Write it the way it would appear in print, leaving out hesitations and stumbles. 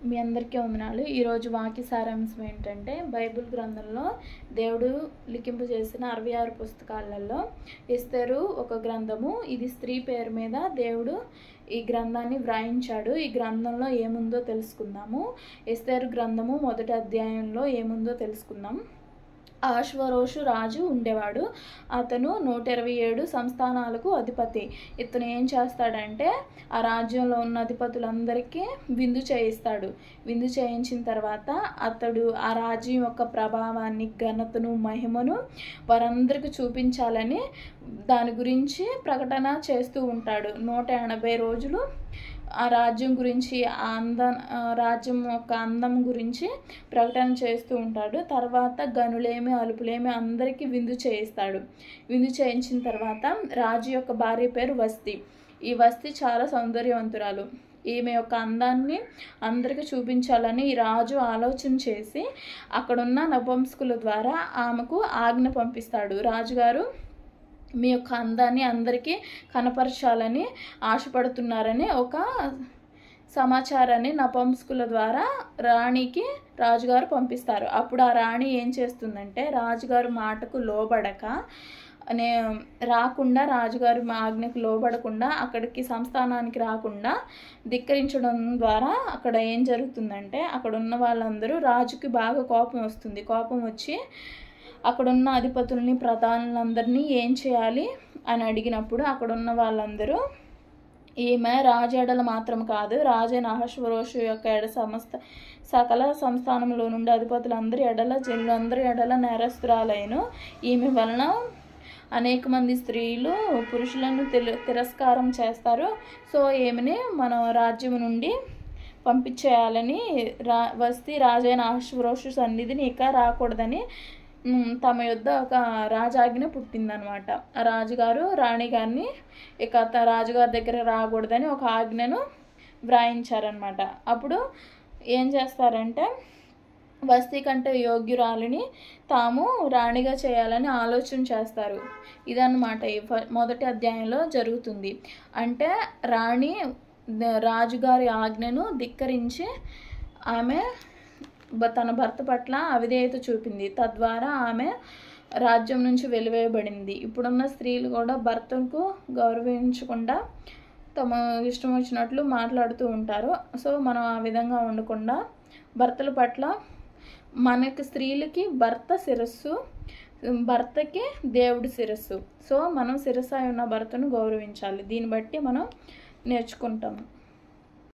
మీ అందరికీ వందనాలు. ఈరోజు వాక్య సారాంశం ఏంటంటే, బైబిల్ గ్రంథంలో దేవుడు లిఖింపు చేసిన 66 పుస్తకాలలో ఎస్తేరు ఒక గ్రంథము. ఇది స్త్రీ పేరు మీద దేవుడు ఈ గ్రంథాన్ని వ్రాయించాడు. ఈ గ్రంథంలో ఏముందో తెలుసుకుందాము. ఎస్తేరు గ్రంథము 1వ అధ్యాయంలో ఏముందో తెలుసుకుందాం. అహష్వేరోషు రాజు ఉండేవాడు. అతను 127 సంస్థానాలకు అధిపతి. ఇతను ఏం చేస్తాడంటే, ఆ రాజ్యంలో ఉన్న అధిపతులందరికీ విందు చేయిస్తాడు. విందు చేయించిన తర్వాత అతడు ఆ రాజ్యం యొక్క ప్రభావాన్ని, ఘనతను, మహిమను వారందరికీ చూపించాలని దాని గురించి ప్రకటన చేస్తూ ఉంటాడు. 180 రోజులు ఆ రాజ్యం గురించి, రాజ్యం యొక్క అందం గురించి ప్రకటన చేస్తూ ఉంటాడు. తర్వాత గనులేమి అలుపులేమి అందరికీ విందు చేయిస్తాడు. విందు చేయించిన తర్వాత రాజు యొక్క భార్య పేరు వస్తి. ఈ వస్తి చాలా సౌందర్యవంతురాలు. ఈమె యొక్క అందాన్ని అందరికీ చూపించాలని ఈ రాజు ఆలోచన చేసి అక్కడున్న నపుంసకుల ద్వారా ఆమెకు ఆజ్ఞ పంపిస్తాడు. రాజుగారు మీ యొక్క అందాన్ని అందరికీ కనపరచాలని ఆశపడుతున్నారని ఒక సమాచారాన్ని నపుంసకుల ద్వారా రాణికి రాజుగారు పంపిస్తారు. అప్పుడు ఆ రాణి ఏం చేస్తుందంటే, రాజుగారు మాటకు లోబడక రాకుండా, రాజుగారి ఆజ్ఞకు లోబడకుండా అక్కడికి సంస్థానానికి రాకుండా ధిక్కరించడం ద్వారా అక్కడ ఏం జరుగుతుందంటే, అక్కడ ఉన్న వాళ్ళందరూ, రాజుకి బాగా కోపం వస్తుంది. కోపం వచ్చి అక్కడున్న అధిపతుల్ని, ప్రధానులందరినీ ఏం చేయాలి అని అడిగినప్పుడు అక్కడున్న వాళ్ళందరూ, ఈమె రాజు ఎడల మాత్రం కాదు, రాజైన అహష్వేరోషు యొక్క సకల సంస్థానంలో నుండి అధిపతులందరి ఎడల, జనులందరి ఎడల నేరస్తురాలైన ఈమె వలన అనేక మంది స్త్రీలు పురుషులను తిరస్కారం చేస్తారు. సో ఈమెని మన రాజ్యం నుండి పంపించేయాలని వస్తి రాజైన అహష్వేరోషు సన్నిధిని ఇక రాకూడదని తమ యొద్ద ఒక రాజాజ్ఞ పుట్టిందనమాట. ఆ రాజుగారు రాణి గారిని ఇక రాజుగారి దగ్గర రాకూడదని ఒక ఆజ్ఞను వ్రాయించారనమాట. అప్పుడు ఏం చేస్తారంటే, వస్తి కంటే యోగ్యురాలిని తాము రాణిగా చేయాలని ఆలోచన చేస్తారు. ఇదన్నమాట ఈ 1వ అధ్యాయంలో జరుగుతుంది. అంటే రాణి రాజుగారి ఆజ్ఞను ధిక్కరించి ఆమె తన భర్త పట్ల అవిధేయత చూపింది. తద్వారా ఆమె రాజ్యం నుంచి వెలివేయబడింది. ఇప్పుడున్న స్త్రీలు కూడా భర్తకు గౌరవించకుండా తమ ఇష్టం వచ్చినట్లు మాట్లాడుతూ ఉంటారు. సో మనం ఆ విధంగా ఉండకుండా భర్తల పట్ల, మనకి స్త్రీలకి భర్త శిరస్సు, భర్తకి దేవుడి శిరస్సు. సో మనం శిరస్సు అయి ఉన్న భర్తను గౌరవించాలి. దీన్ని బట్టి మనం నేర్చుకుంటాము.